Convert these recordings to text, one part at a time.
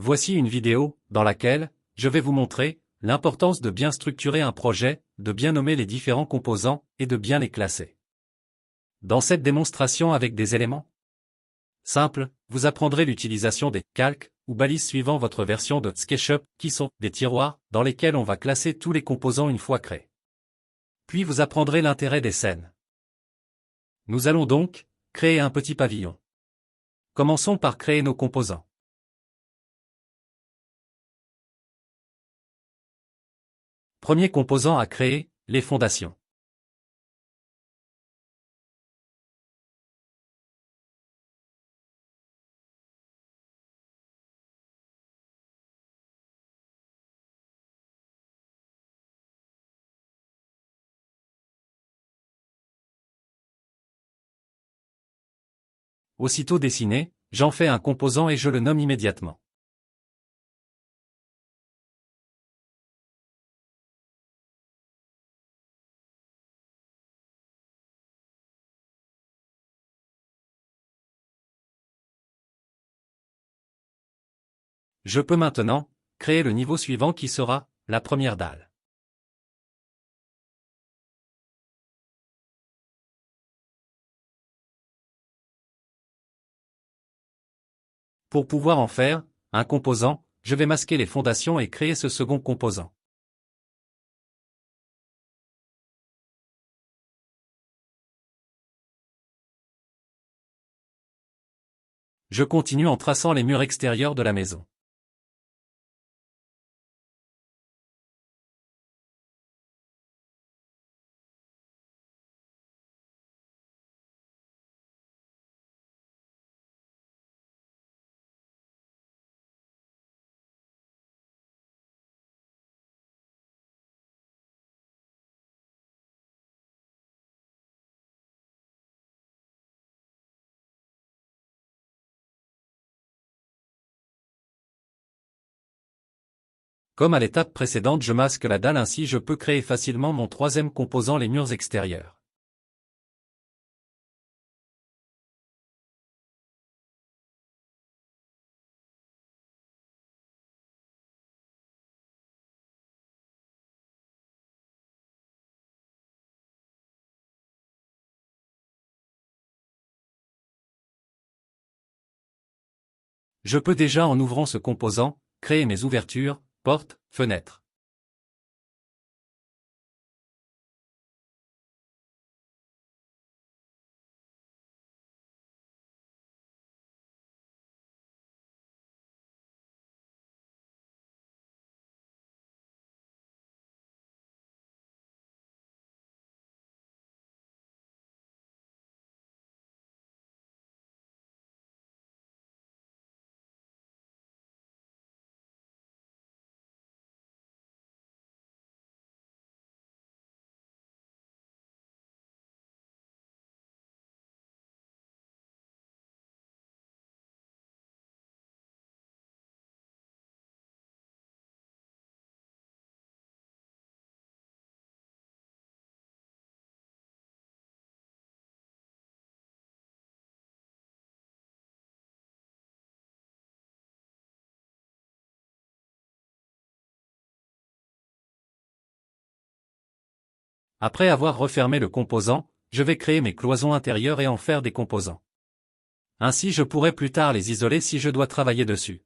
Voici une vidéo dans laquelle je vais vous montrer l'importance de bien structurer un projet, de bien nommer les différents composants et de bien les classer. Dans cette démonstration avec des éléments simples, vous apprendrez l'utilisation des calques ou balises suivant votre version de SketchUp, qui sont des tiroirs dans lesquels on va classer tous les composants une fois créés. Puis vous apprendrez l'intérêt des scènes. Nous allons donc créer un petit pavillon. Commençons par créer nos composants. Premier composant à créer, les fondations. Aussitôt dessiné, j'en fais un composant et je le nomme immédiatement. Je peux maintenant créer le niveau suivant qui sera la première dalle. Pour pouvoir en faire un composant, je vais masquer les fondations et créer ce second composant. Je continue en traçant les murs extérieurs de la maison. Comme à l'étape précédente, je masque la dalle, ainsi je peux créer facilement mon troisième composant, les murs extérieurs. Je peux déjà, en ouvrant ce composant, créer mes ouvertures, portes, fenêtres. Après avoir refermé le composant, je vais créer mes cloisons intérieures et en faire des composants. Ainsi je pourrai plus tard les isoler si je dois travailler dessus.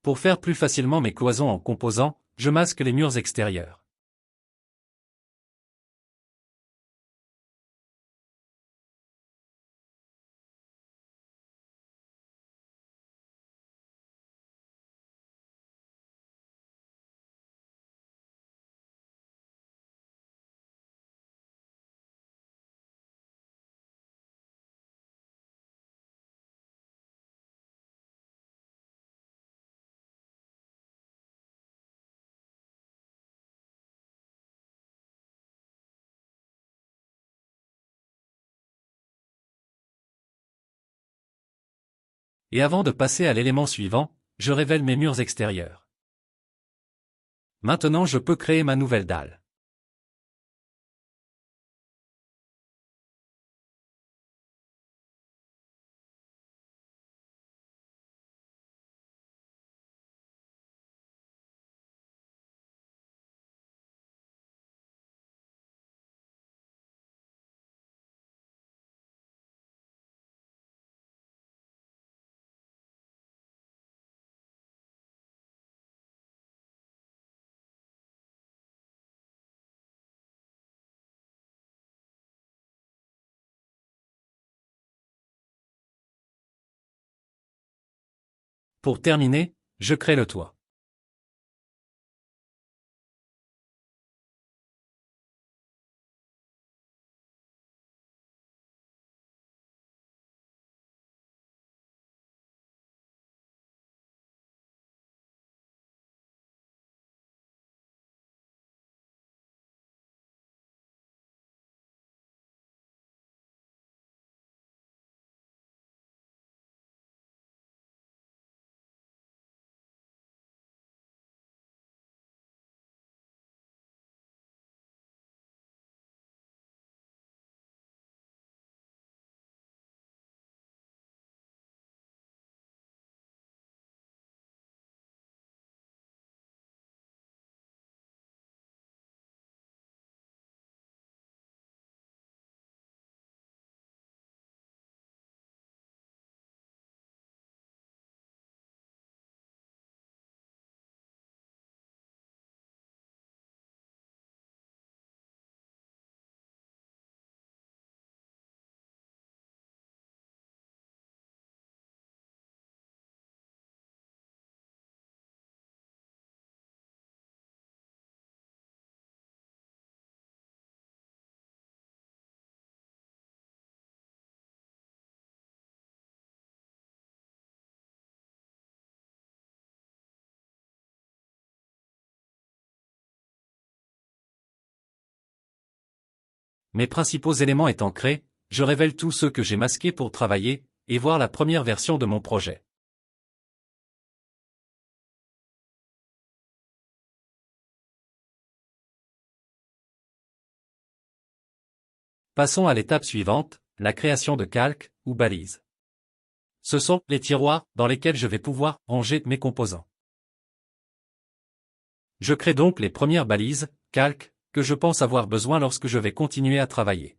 Pour faire plus facilement mes cloisons en composant, je masque les murs extérieurs. Et avant de passer à l'élément suivant, je révèle mes murs extérieurs. Maintenant je peux créer ma nouvelle dalle. Pour terminer, je crée le toit. Mes principaux éléments étant créés, je révèle tous ceux que j'ai masqués pour travailler, et voir la première version de mon projet. Passons à l'étape suivante, la création de calques, ou balises. Ce sont les tiroirs dans lesquels je vais pouvoir ranger mes composants. Je crée donc les premières balises, calques, que je pense avoir besoin lorsque je vais continuer à travailler.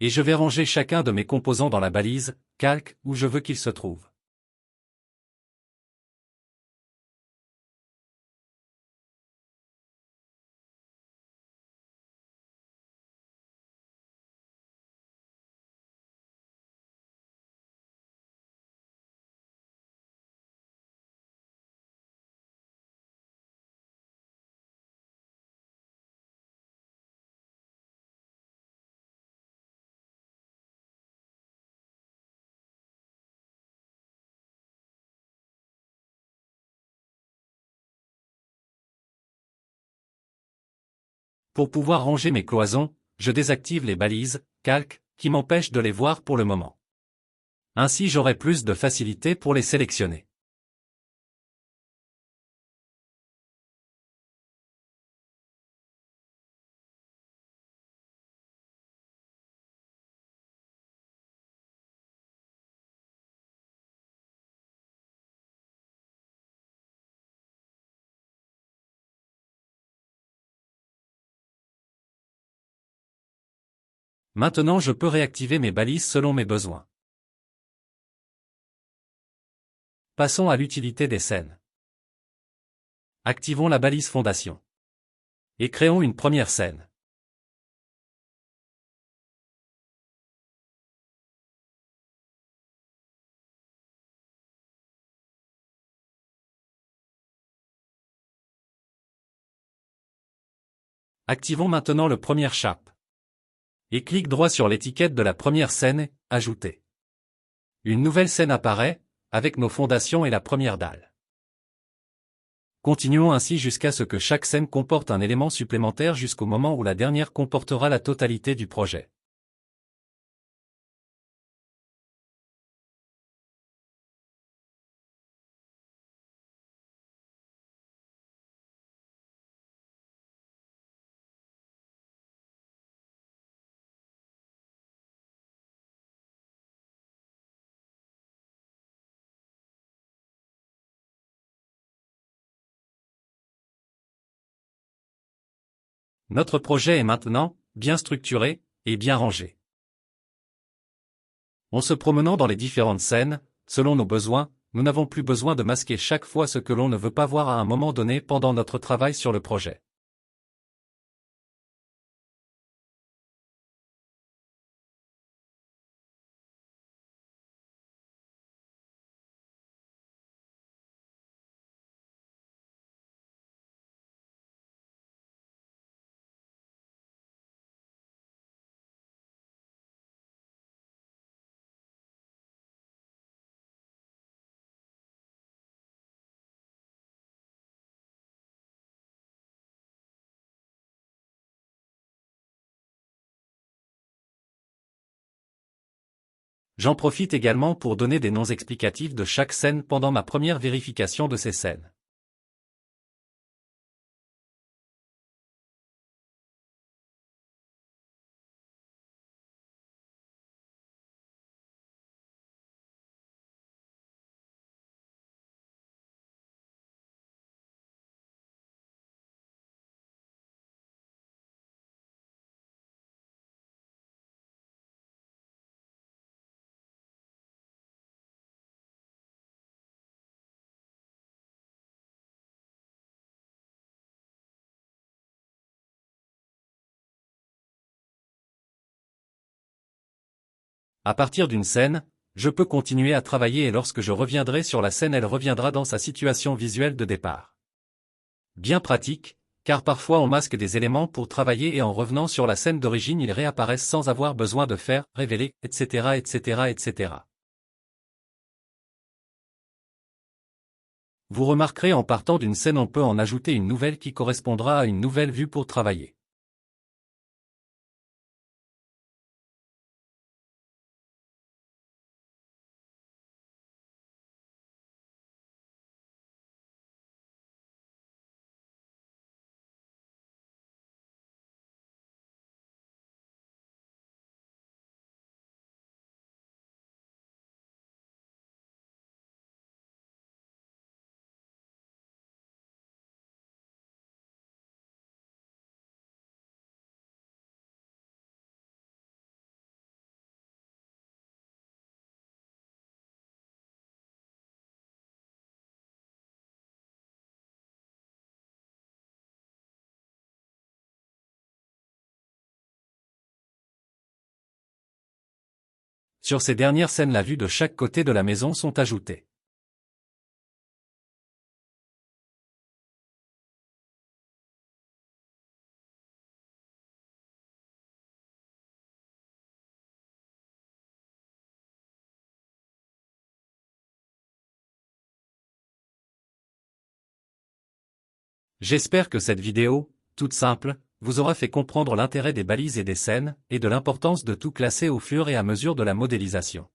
Et je vais ranger chacun de mes composants dans la balise, calque, où je veux qu'ils se trouvent. Pour pouvoir ranger mes cloisons, je désactive les balises, calques, qui m'empêchent de les voir pour le moment. Ainsi j'aurai plus de facilité pour les sélectionner. Maintenant je peux réactiver mes balises selon mes besoins. Passons à l'utilité des scènes. Activons la balise fondation. Et créons une première scène. Activons maintenant le premier chape. Et clique droit sur l'étiquette de la première scène et Ajouter. Une nouvelle scène apparaît, avec nos fondations et la première dalle. Continuons ainsi jusqu'à ce que chaque scène comporte un élément supplémentaire jusqu'au moment où la dernière comportera la totalité du projet. Notre projet est maintenant bien structuré et bien rangé. En se promenant dans les différentes scènes, selon nos besoins, nous n'avons plus besoin de masquer chaque fois ce que l'on ne veut pas voir à un moment donné pendant notre travail sur le projet. J'en profite également pour donner des noms explicatifs de chaque scène pendant ma première vérification de ces scènes. À partir d'une scène, je peux continuer à travailler et lorsque je reviendrai sur la scène, elle reviendra dans sa situation visuelle de départ. Bien pratique, car parfois on masque des éléments pour travailler et en revenant sur la scène d'origine ils réapparaissent sans avoir besoin de faire, révéler, etc. etc. etc. Vous remarquerez en partant d'une scène on peut en ajouter une nouvelle qui correspondra à une nouvelle vue pour travailler. Sur ces dernières scènes la vue de chaque côté de la maison sont ajoutées. J'espère que cette vidéo, toute simple, vous aura fait comprendre l'intérêt des balises et des scènes, et de l'importance de tout classer au fur et à mesure de la modélisation.